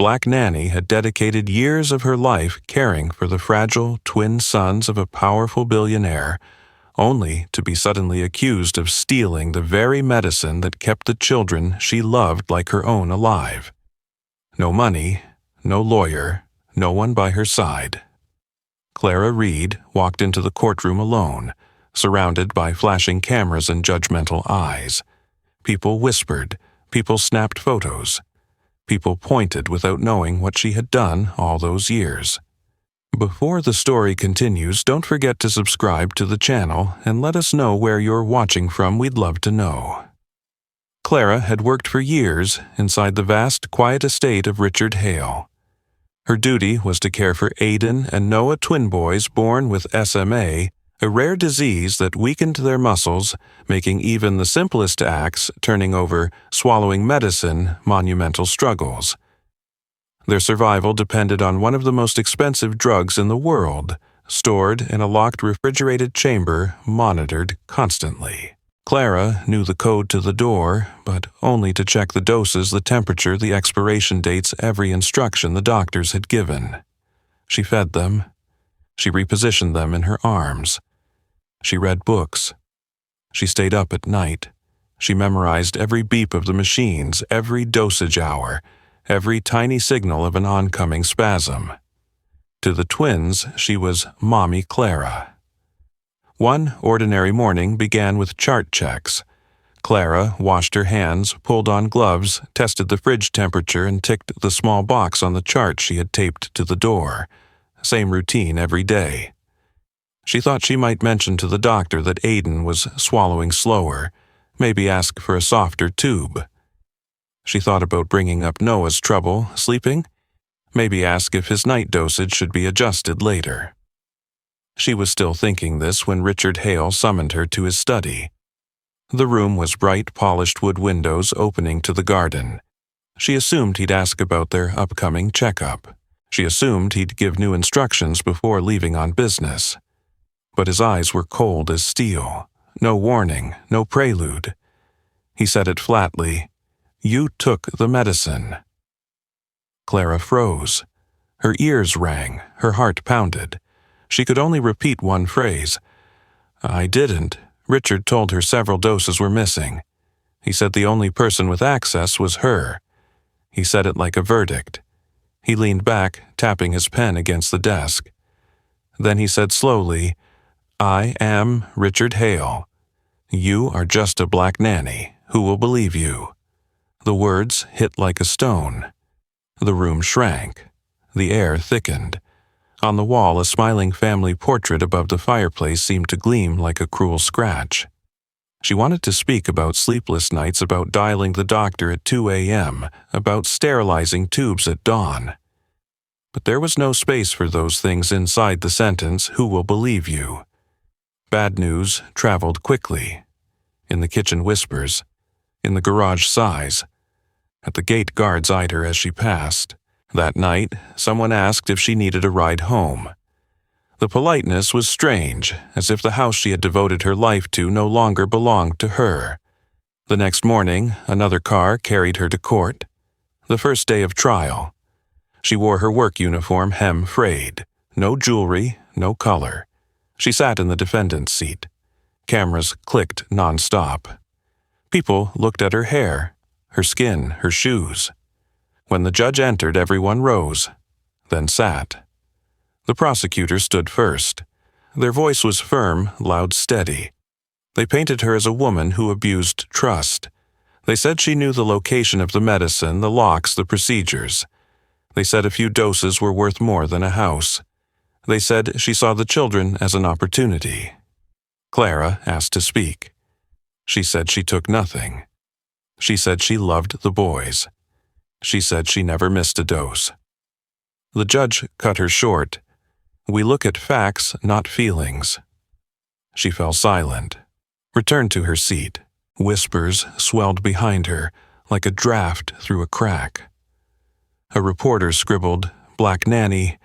black nanny had dedicated years of her life caring for the fragile twin sons of a powerful billionaire, only to be suddenly accused of stealing the very medicine that kept the children she loved like her own alive. No money, no lawyer, no one by her side. Clara Reed walked into the courtroom alone, surrounded by flashing cameras and judgmental eyes. People whispered, people snapped photos. People pointed without knowing what she had done all those years. Before the story continues, don't forget to subscribe to the channel and let us know where you're watching from. We'd love to know. Clara had worked for years inside the vast, quiet estate of Richard Hale. Her duty was to care for Aiden and Noah twin boys born with SMA, a rare disease that weakened their muscles, making even the simplest acts, turning over, swallowing medicine, monumental struggles. Their survival depended on one of the most expensive drugs in the world, stored in a locked refrigerated chamber, monitored constantly. Clara knew the code to the door, but only to check the doses, the temperature, the expiration dates, every instruction the doctors had given. She fed them. She repositioned them in her arms. She read books. She stayed up at night. She memorized every beep of the machines, every dosage hour, every tiny signal of an oncoming spasm. To the twins, she was Mommy Clara. One ordinary morning began with chart checks. Clara washed her hands, pulled on gloves, tested the fridge temperature, and ticked the small box on the chart she had taped to the door. Same routine every day. She thought she might mention to the doctor that Aiden was swallowing slower, maybe ask for a softer tube. She thought about bringing up Noah's trouble sleeping, maybe ask if his night dosage should be adjusted later. She was still thinking this when Richard Hale summoned her to his study. The room was bright, polished wood windows opening to the garden. She assumed he'd ask about their upcoming checkup. She assumed he'd give new instructions before leaving on business. But his eyes were cold as steel. No warning, no prelude. He said it flatly, "You took the medicine." Clara froze. Her ears rang, her heart pounded. She could only repeat one phrase. "I didn't." Richard told her several doses were missing. He said the only person with access was her. He said it like a verdict. He leaned back, tapping his pen against the desk. Then he said slowly, "I am Richard Hale. You are just a black nanny. Who will believe you?" The words hit like a stone. The room shrank. The air thickened. On the wall, a smiling family portrait above the fireplace seemed to gleam like a cruel scratch. She wanted to speak about sleepless nights, about dialing the doctor at 2 a.m., about sterilizing tubes at dawn. But there was no space for those things inside the sentence, "Who will believe you?" Bad news traveled quickly. In the kitchen whispers. In the garage sighs. At the gate, guards eyed her as she passed. That night, someone asked if she needed a ride home. The politeness was strange, as if the house she had devoted her life to no longer belonged to her. The next morning, another car carried her to court. The first day of trial. She wore her work uniform, hem frayed. No jewelry, no color. She sat in the defendant's seat. Cameras clicked nonstop. People looked at her hair, her skin, her shoes. When the judge entered, everyone rose, then sat. The prosecutor stood first. Their voice was firm, loud, steady. They painted her as a woman who abused trust. They said she knew the location of the medicine, the locks, the procedures. They said a few doses were worth more than a house. They said she saw the children as an opportunity. Clara asked to speak. She said she took nothing. She said she loved the boys. She said she never missed a dose. The judge cut her short. "We look at facts, not feelings." She fell silent, returned to her seat. Whispers swelled behind her, like a draft through a crack. A reporter scribbled, "Black nanny,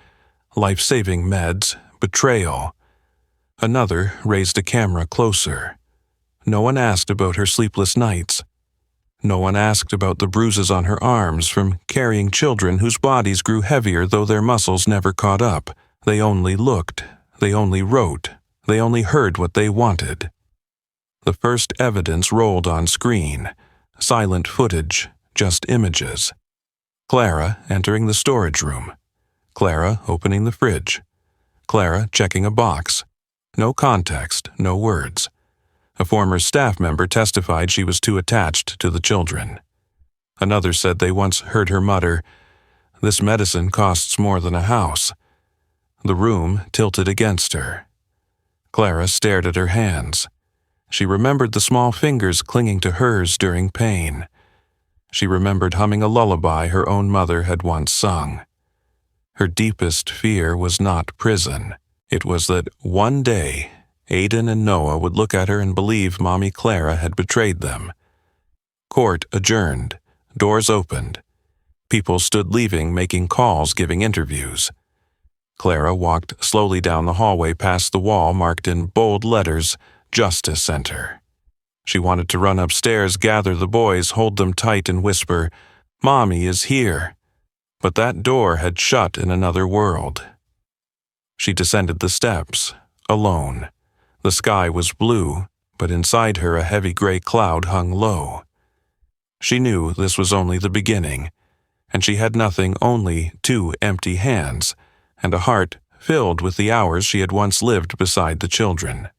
life-saving meds, betrayal." Another raised a camera closer. No one asked about her sleepless nights. No one asked about the bruises on her arms from carrying children whose bodies grew heavier though their muscles never caught up. They only looked. They only wrote. They only heard what they wanted. The first evidence rolled on screen. Silent footage, just images. Clara entering the storage room. Clara opening the fridge. Clara checking a box. No context, no words. A former staff member testified she was too attached to the children. Another said they once heard her mutter, "This medicine costs more than a house." The room tilted against her. Clara stared at her hands. She remembered the small fingers clinging to hers during pain. She remembered humming a lullaby her own mother had once sung. Her deepest fear was not prison. It was that one day, Aiden and Noah would look at her and believe Mommy Clara had betrayed them. Court adjourned. Doors opened. People stood leaving, making calls, giving interviews. Clara walked slowly down the hallway past the wall marked in bold letters, Justice Center. She wanted to run upstairs, gather the boys, hold them tight and whisper, "Mommy is here." But that door had shut in another world. She descended the steps, alone. The sky was blue, but inside her a heavy gray cloud hung low. She knew this was only the beginning, and she had nothing, only 2 empty hands, and a heart filled with the hours she had once lived beside the children.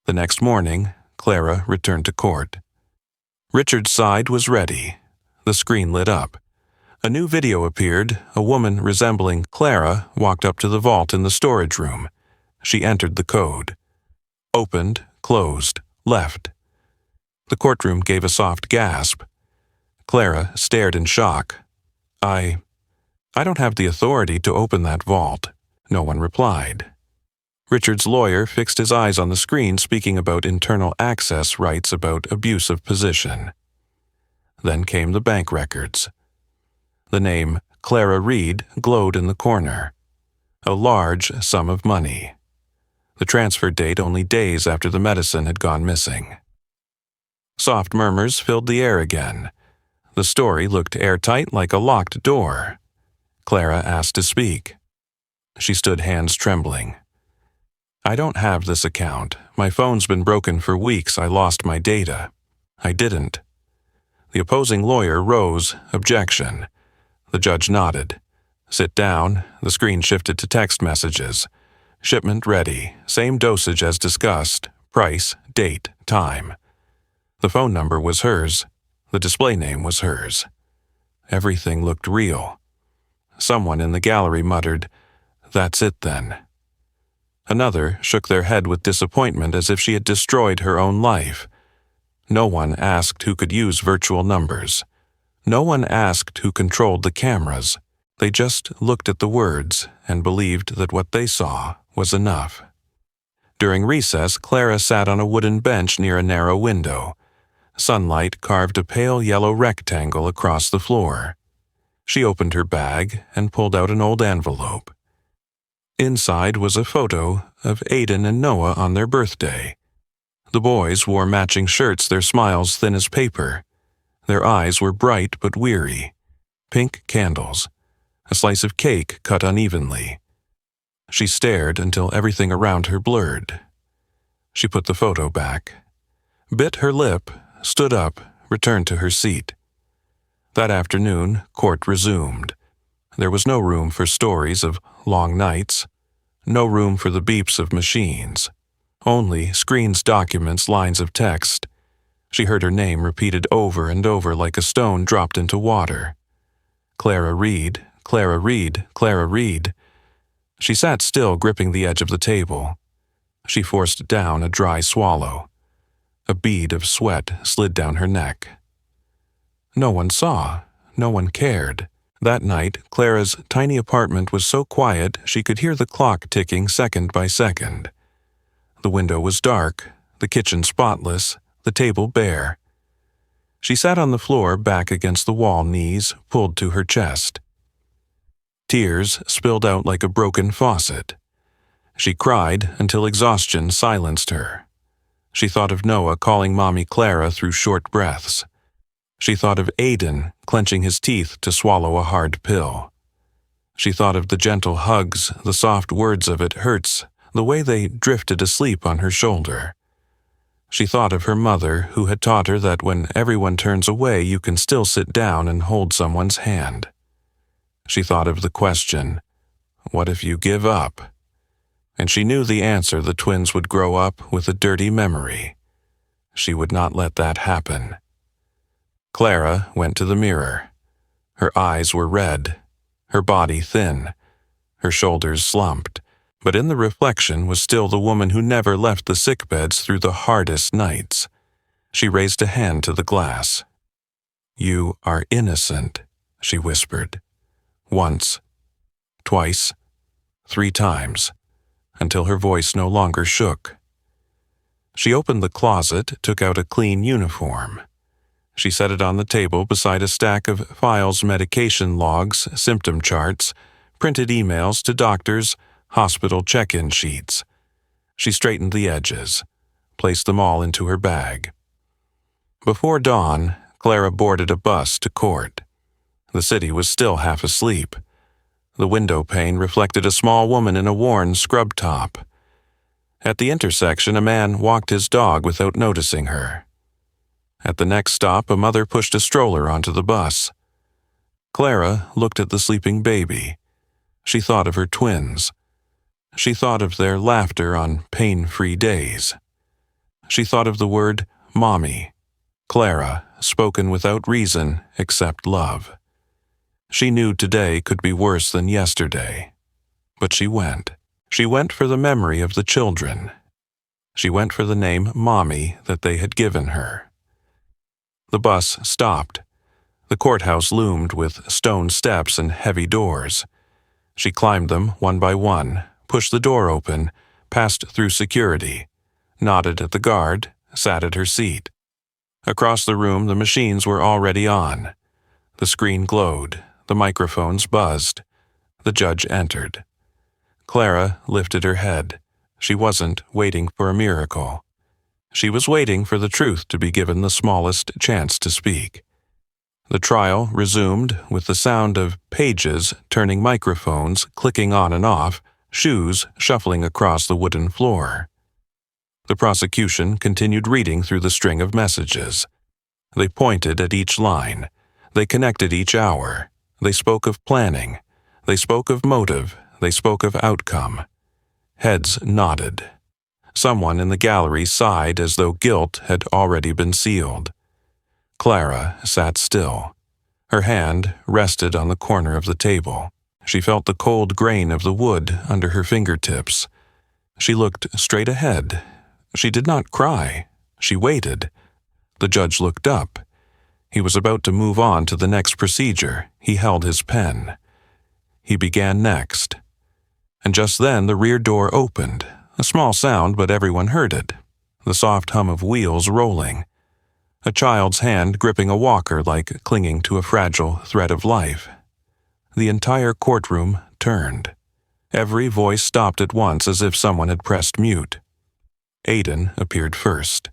The next morning, Clara returned to court. Richard's side was ready. The screen lit up. A new video appeared. A woman resembling Clara walked up to the vault in the storage room. She entered the code. Opened, closed, left. The courtroom gave a soft gasp. Clara stared in shock. I don't have the authority to open that vault." No one replied. Richard's lawyer fixed his eyes on the screen, speaking about internal access rights, about abuse of position. Then came the bank records. The name Clara Reed glowed in the corner. A large sum of money. The transfer date only days after the medicine had gone missing. Soft murmurs filled the air again. The story looked airtight, like a locked door. Clara asked to speak. She stood, hands trembling. "I don't have this account. My phone's been broken for weeks. I lost my data." "I didn't." The opposing lawyer rose, objection. The judge nodded. "Sit down." The screen shifted to text messages. "Shipment ready. Same dosage as discussed. Price, date, time." The phone number was hers. The display name was hers. Everything looked real. Someone in the gallery muttered, "That's it then." Another shook their head with disappointment, as if she had destroyed her own life. No one asked who could use virtual numbers. No one asked who controlled the cameras. They just looked at the words and believed that what they saw was enough. During recess, Clara sat on a wooden bench near a narrow window. Sunlight carved a pale yellow rectangle across the floor. She opened her bag and pulled out an old envelope. Inside was a photo of Aiden and Noah on their birthday. The boys wore matching shirts, their smiles thin as paper. Their eyes were bright but weary. Pink candles. A slice of cake cut unevenly. She stared until everything around her blurred. She put the photo back, bit her lip, stood up, returned to her seat. That afternoon, court resumed. There was no room for stories of long nights, no room for the beeps of machines, only screens, documents, lines of text. She heard her name repeated over and over like a stone dropped into water. Clara Reed, Clara Reed, Clara Reed. She sat still, gripping the edge of the table. She forced down a dry swallow. A bead of sweat slid down her neck. No one saw. No one cared. That night, Clara's tiny apartment was so quiet she could hear the clock ticking second by second. The window was dark, the kitchen spotless, the table bare. She sat on the floor, back against the wall, knees pulled to her chest. Tears spilled out like a broken faucet. She cried until exhaustion silenced her. She thought of Noah calling Mommy Clara through short breaths. She thought of Aiden clenching his teeth to swallow a hard pill. She thought of the gentle hugs, the soft words of "it hurts," the way they drifted asleep on her shoulder. She thought of her mother, who had taught her that when everyone turns away, you can still sit down and hold someone's hand. She thought of the question, "What if you give up?" And she knew the answer: the twins would grow up with a dirty memory. She would not let that happen. Clara went to the mirror. Her eyes were red, her body thin, her shoulders slumped, but in the reflection was still the woman who never left the sickbeds through the hardest nights. She raised a hand to the glass. "You are innocent," she whispered. Once, twice, 3 times, until her voice no longer shook. She opened the closet, took out a clean uniform. She set it on the table beside a stack of files, medication logs, symptom charts, printed emails to doctors, hospital check-in sheets. She straightened the edges, placed them all into her bag. Before dawn, Clara boarded a bus to court. The city was still half asleep. The window pane reflected a small woman in a worn scrub top. At the intersection, a man walked his dog without noticing her. At the next stop, a mother pushed a stroller onto the bus. Clara looked at the sleeping baby. She thought of her twins. She thought of their laughter on pain-free days. She thought of the word "mommy," Clara, spoken without reason except love. She knew today could be worse than yesterday. But she went. She went for the memory of the children. She went for the name Mommy that they had given her. The bus stopped. The courthouse loomed with stone steps and heavy doors. She climbed them one by one, pushed the door open, passed through security, nodded at the guard, sat at her seat. Across the room, the machines were already on. The screen glowed, the microphones buzzed. The judge entered. Clara lifted her head. She wasn't waiting for a miracle. She was waiting for the truth to be given the smallest chance to speak. The trial resumed with the sound of pages turning microphones, clicking on and off, shoes shuffling across the wooden floor. The prosecution continued reading through the string of messages. They pointed at each line. They connected each hour. They spoke of planning. They spoke of motive. They spoke of outcome. Heads nodded. Someone in the gallery sighed as though guilt had already been sealed. Clara sat still. Her hand rested on the corner of the table. She felt the cold grain of the wood under her fingertips. She looked straight ahead. She did not cry. She waited. The judge looked up. He was about to move on to the next procedure. He held his pen. He began next. And just then the rear door opened. A small sound, but everyone heard it. The soft hum of wheels rolling. A child's hand gripping a walker like clinging to a fragile thread of life. The entire courtroom turned. Every voice stopped at once as if someone had pressed mute. Aiden appeared first.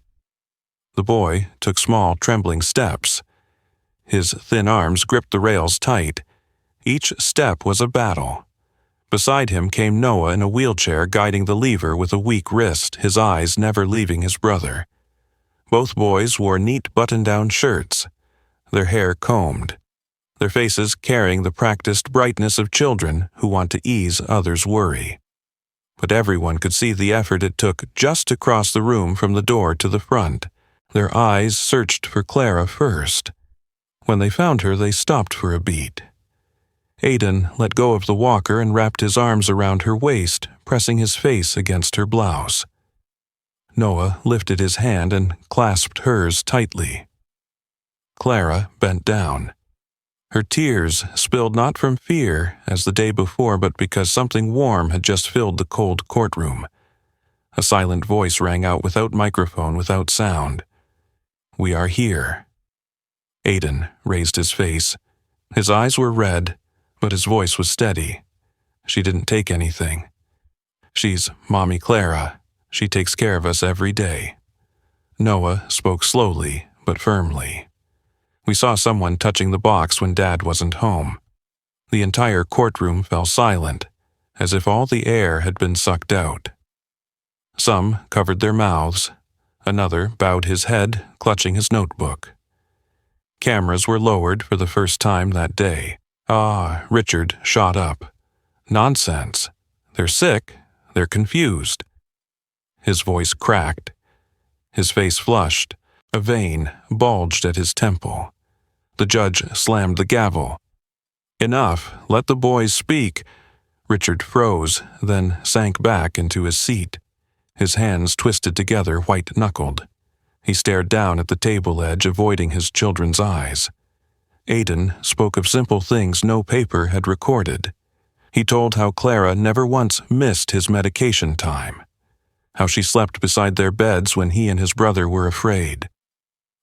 The boy took small, trembling steps. His thin arms gripped the rails tight. Each step was a battle. Beside him came Noah in a wheelchair, guiding the lever with a weak wrist, his eyes never leaving his brother. Both boys wore neat button-down shirts, their hair combed, their faces carrying the practiced brightness of children who want to ease others' worry. But everyone could see the effort it took just to cross the room from the door to the front. Their eyes searched for Clara first. When they found her, they stopped for a beat. Aiden let go of the walker and wrapped his arms around her waist, pressing his face against her blouse. Noah lifted his hand and clasped hers tightly. Clara bent down. Her tears spilled not from fear, as the day before, but because something warm had just filled the cold courtroom. A silent voice rang out without microphone, without sound. "We are here." Aiden raised his face. His eyes were red, but his voice was steady. "She didn't take anything. She's Mommy Clara. She takes care of us every day." Noah spoke slowly but firmly. We saw someone touching the box when Dad wasn't home. The entire courtroom fell silent, as if all the air had been sucked out. Some covered their mouths. Another bowed his head, clutching his notebook. Cameras were lowered for the first time that day. Richard shot up. Nonsense. They're sick. They're confused. His voice cracked. His face flushed. A vein bulged at his temple. The judge slammed the gavel. Enough. Let the boys speak. Richard froze, then sank back into his seat. His hands twisted together, white-knuckled. He stared down at the table edge, avoiding his children's eyes. Aidan spoke of simple things no paper had recorded. He told how Clara never once missed his medication time, how she slept beside their beds when he and his brother were afraid,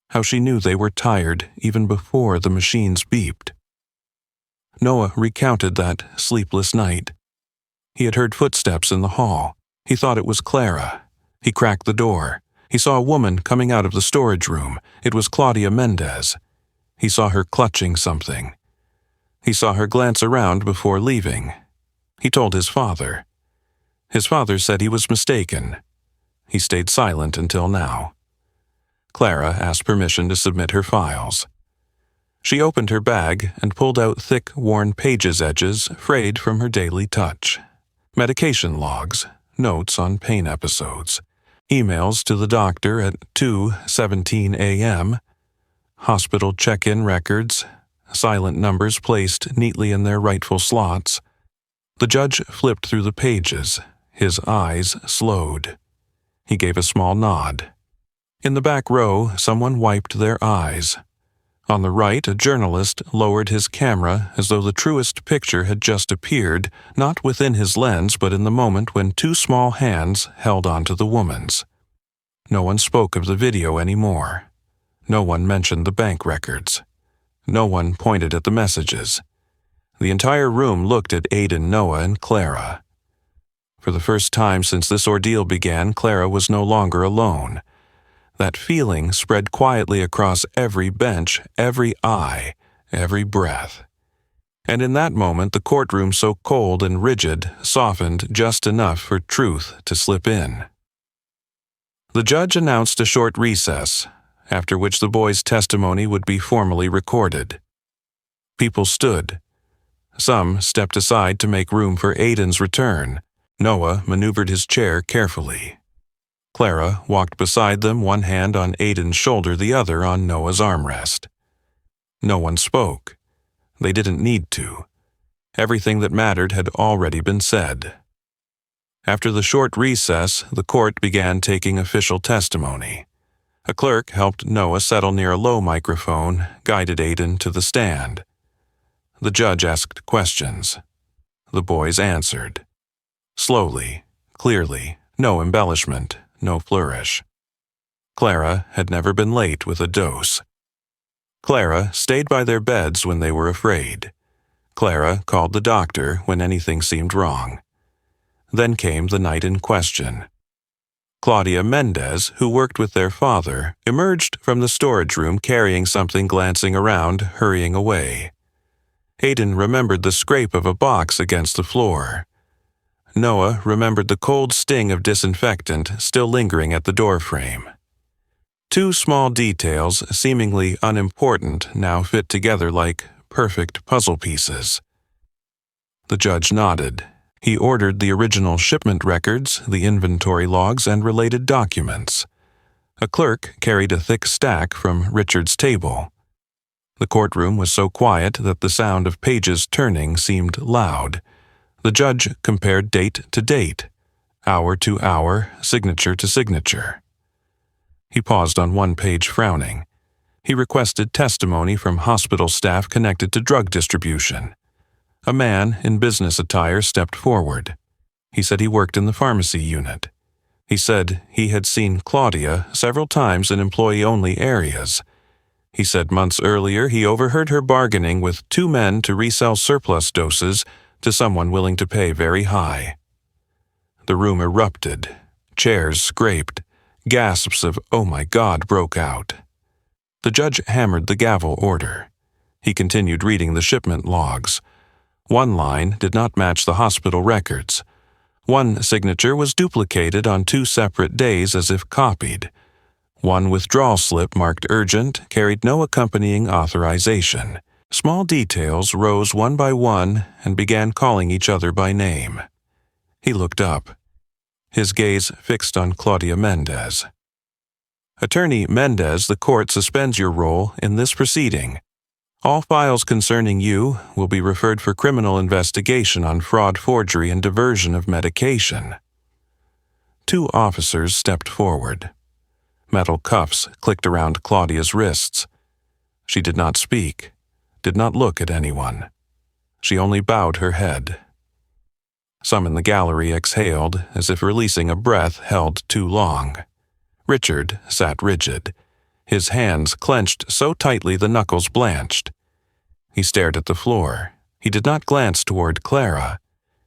how she knew they were tired even before the machines beeped. Noah recounted that sleepless night. He had heard footsteps in the hall. He thought it was Clara. He cracked the door. He saw a woman coming out of the storage room. It was Claudia Mendez. He saw her clutching something. He saw her glance around before leaving. He told his father. His father said he was mistaken. He stayed silent until now. Clara asked permission to submit her files. She opened her bag and pulled out thick, worn pages edges frayed from her daily touch. Medication logs, notes on pain episodes, emails to the doctor at 2:17 a.m., hospital check-in records, silent numbers placed neatly in their rightful slots. The judge flipped through the pages. His eyes slowed. He gave a small nod. In the back row, someone wiped their eyes. On the right, a journalist lowered his camera as though the truest picture had just appeared, not within his lens but in the moment when two small hands held onto the woman's. No one spoke of the video anymore. No one mentioned the bank records. No one pointed at the messages. The entire room looked at Aidan, Noah, and Clara. For the first time since this ordeal began, Clara was no longer alone. That feeling spread quietly across every bench, every eye, every breath. And in that moment, the courtroom, so cold and rigid, softened just enough for truth to slip in. The judge announced a short recess, after which the boys' testimony would be formally recorded. People stood. Some stepped aside to make room for Aidan's return. Noah maneuvered his chair carefully. Clara walked beside them, one hand on Aidan's shoulder, the other on Noah's armrest. No one spoke. They didn't need to. Everything that mattered had already been said. After the short recess, the court began taking official testimony. A clerk helped Noah settle near a low microphone, guided Aidan to the stand. The judge asked questions. The boys answered. Slowly, clearly, no embellishment. No flourish. Clara had never been late with a dose. Clara stayed by their beds when they were afraid. Clara called the doctor when anything seemed wrong. Then came the night in question. Claudia Mendez, who worked with their father, emerged from the storage room carrying something, glancing around, hurrying away. Aidan remembered the scrape of a box against the floor. Noah remembered the cold sting of disinfectant still lingering at the doorframe. Two small details, seemingly unimportant, now fit together like perfect puzzle pieces. The judge nodded. He ordered the original shipment records, the inventory logs, and related documents. A clerk carried a thick stack from Richard's table. The courtroom was so quiet that the sound of pages turning seemed loud. The judge compared date to date, hour to hour, signature to signature. He paused on one page, frowning. He requested testimony from hospital staff connected to drug distribution. A man in business attire stepped forward. He said he worked in the pharmacy unit. He said he had seen Claudia several times in employee-only areas. He said months earlier he overheard her bargaining with two men to resell surplus doses to someone willing to pay very high. The room erupted. Chairs scraped. Gasps of "oh my God" broke out. The judge hammered the gavel order. He continued reading the shipment logs. One line did not match the hospital records. One signature was duplicated on 2 separate days as if copied. One withdrawal slip marked urgent carried no accompanying authorization. Small details rose one by one and began calling each other by name. He looked up, his gaze fixed on Claudia Mendez. "Attorney Mendez, the court suspends your role in this proceeding. All files concerning you will be referred for criminal investigation on fraud, forgery, and diversion of medication." 2 officers stepped forward. Metal cuffs clicked around Claudia's wrists. She did not speak, did not look at anyone. She only bowed her head. Some in the gallery exhaled as if releasing a breath held too long. Richard sat rigid, his hands clenched so tightly the knuckles blanched. He stared at the floor. He did not glance toward Clara.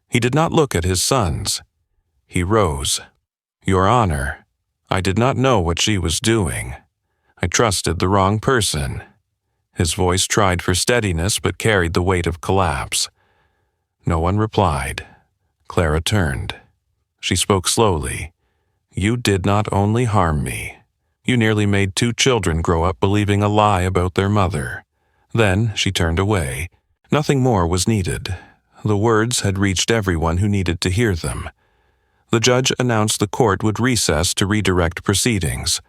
He did not look at his sons. He rose. "Your Honor, I did not know what she was doing. I trusted the wrong person." His voice tried for steadiness but carried the weight of collapse. No one replied. Clara turned. She spoke slowly. "You did not only harm me. You nearly made 2 children grow up believing a lie about their mother." Then she turned away. Nothing more was needed. The words had reached everyone who needed to hear them. The judge announced the court would recess to redirect proceedings.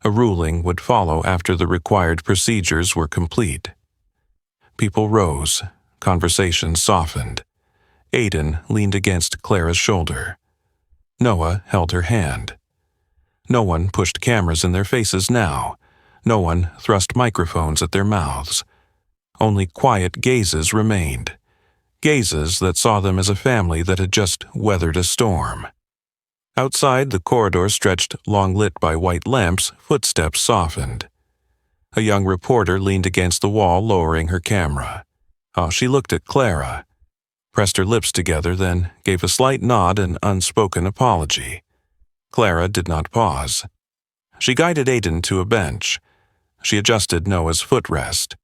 A ruling would follow after the required procedures were complete. People rose. Conversation softened. Aiden leaned against Clara's shoulder. Noah held her hand. No one pushed cameras in their faces now. No one thrust microphones at their mouths. Only quiet gazes remained. Gazes that saw them as a family that had just weathered a storm. Outside, the corridor stretched long lit by white lamps, footsteps softened. A young reporter leaned against the wall, lowering her camera. She looked at Clara, pressed her lips together, then gave a slight nod and unspoken apology. Clara did not pause. She guided Aiden to a bench. She adjusted Noah's footrest.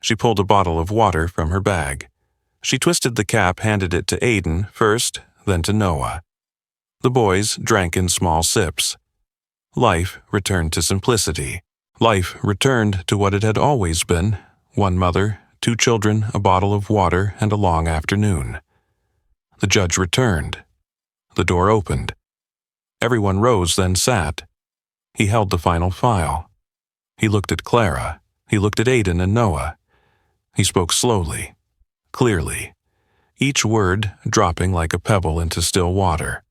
She pulled a bottle of water from her bag. She twisted the cap, handed it to Aiden first, then to Noah. The boys drank in small sips. Life returned to simplicity. Life returned to what it had always been: 1 mother, 2 children, a bottle of water, and a long afternoon. The judge returned. The door opened. Everyone rose, then sat. He held the final file. He looked at Clara. He looked at Aiden and Noah. He spoke slowly, clearly, each word dropping like a pebble into still water.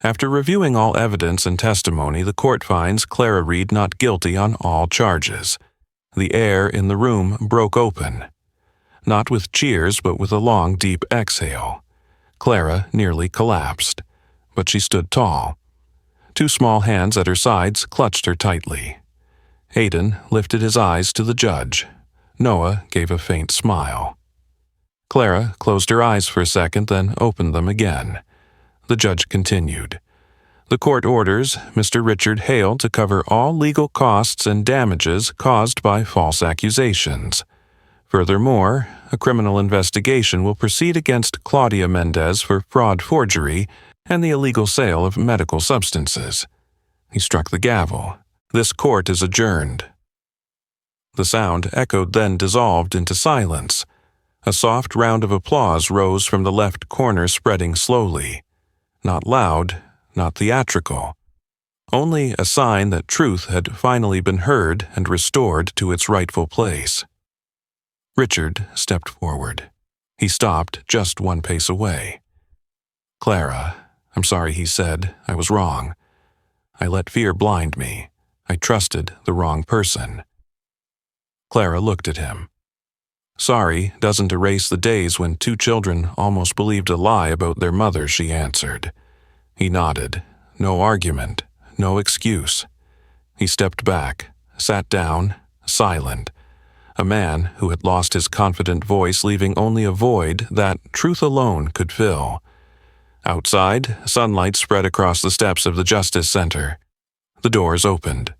After reviewing all evidence and testimony, the court finds Clara Reed not guilty on all charges. The air in the room broke open. Not with cheers, but with a long, deep exhale. Clara nearly collapsed, but she stood tall. 2 small hands at her sides clutched her tightly. Aiden lifted his eyes to the judge. Noah gave a faint smile. Clara closed her eyes for a second, then opened them again. The judge continued. The court orders Mr. Richard Hale to cover all legal costs and damages caused by false accusations. Furthermore, a criminal investigation will proceed against Claudia Mendez for fraud, forgery, and the illegal sale of medical substances. He struck the gavel. This court is adjourned. The sound echoed, then dissolved into silence. A soft round of applause rose from the left corner, spreading slowly. Not loud, not theatrical. Only a sign that truth had finally been heard and restored to its rightful place. Richard stepped forward. He stopped just 1 pace away. "Clara, I'm sorry," he said. "I was wrong. I let fear blind me. I trusted the wrong person." Clara looked at him. "Sorry doesn't erase the days when 2 children almost believed a lie about their mother," she answered. He nodded. No argument, no excuse. He stepped back, sat down, silent. A man who had lost his confident voice, leaving only a void that truth alone could fill. Outside, sunlight spread across the steps of the Justice Center. The doors opened.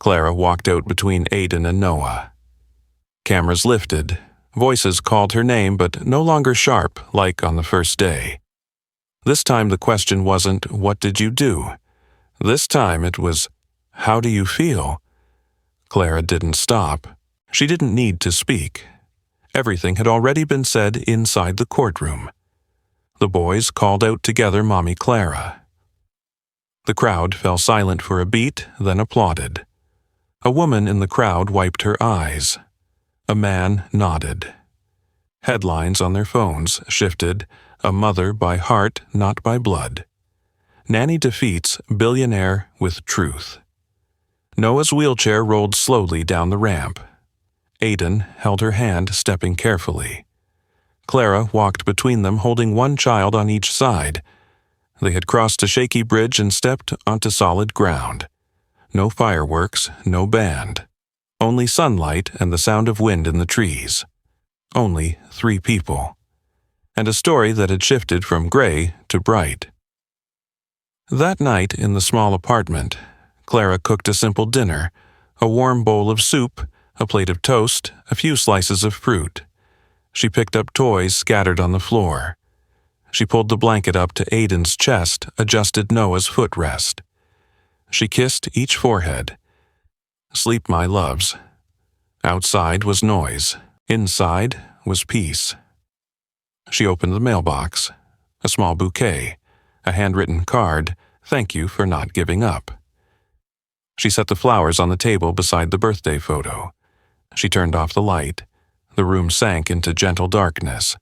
Clara walked out between Aiden and Noah. Cameras lifted. Voices called her name, but no longer sharp like on the first day. This time the question wasn't, "What did you do?" This time it was, "How do you feel?" Clara didn't stop. She didn't need to speak. Everything had already been said inside the courtroom. The boys called out together Mommy Clara. The crowd fell silent for a beat, then applauded. A woman in the crowd wiped her eyes. A man nodded. Headlines on their phones shifted, "A mother by heart, not by blood." Nanny defeats billionaire with truth. Noah's wheelchair rolled slowly down the ramp. Aiden held her hand, stepping carefully. Clara walked between them, holding one child on each side. They had crossed a shaky bridge and stepped onto solid ground. No fireworks, no band. Only sunlight and the sound of wind in the trees. Only 3 people. And a story that had shifted from gray to bright. That night in the small apartment, Clara cooked a simple dinner, a warm bowl of soup, a plate of toast, a few slices of fruit. She picked up toys scattered on the floor. She pulled the blanket up to Aiden's chest, adjusted Noah's footrest. She kissed each forehead. "Sleep, my loves." Outside was noise. Inside was peace. She opened the mailbox. A small bouquet. A handwritten card, "Thank you for not giving up." She set the flowers on the table beside the birthday photo. She turned off the light. The room sank into gentle darkness.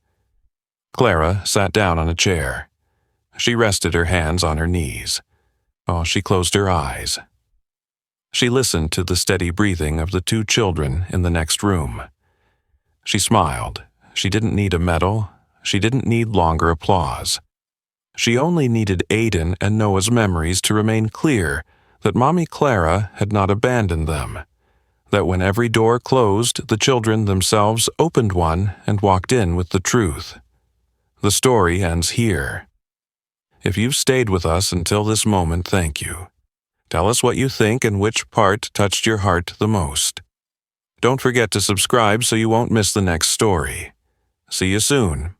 Clara sat down on a chair. She rested her hands on her knees. She closed her eyes. She listened to the steady breathing of the 2 children in the next room. She smiled. She didn't need a medal. She didn't need longer applause. She only needed Aiden and Noah's memories to remain clear that Mommy Clara had not abandoned them. That when every door closed, the children themselves opened one and walked in with the truth. The story ends here. If you've stayed with us until this moment, thank you. Tell us what you think and which part touched your heart the most. Don't forget to subscribe so you won't miss the next story. See you soon.